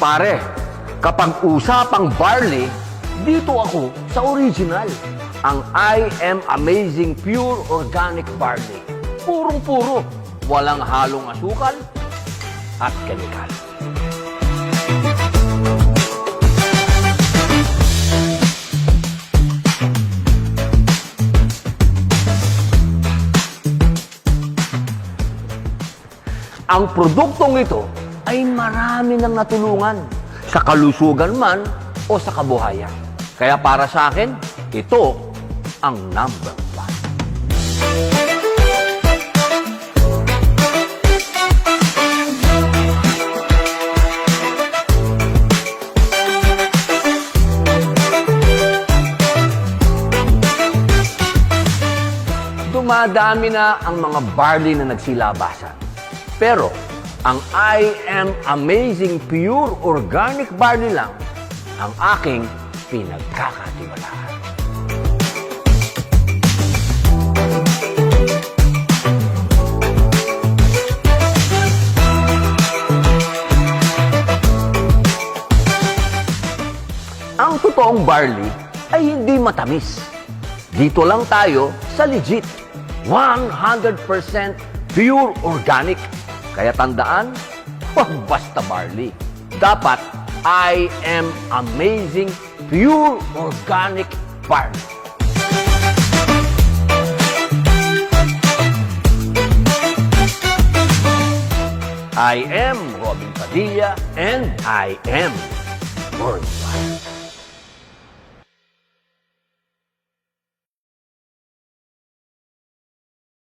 pare, kapag usapang barley, dito ako sa original. Ang I Am Amazing Pure Organic Barley. Purong-puro, walang halong asukal at kemikal. Ang produktong ito ay marami nang natulungan sa kalusugan man o sa kabuhayan. Kaya para sa akin, ito ang number one. Dumadami na ang mga barley na nagsilabasan. Pero, ang I Am Amazing Pure Organic Barley lang ang aking pinagkakatiwalaan. Ang totoong barley ay hindi matamis. Dito lang tayo sa legit, 100% pure organic. Kaya tandaan, huwag basta barley. Dapat I Am Amazing Pure Organic Barley. I am Robin Padilla and I am Worldwide.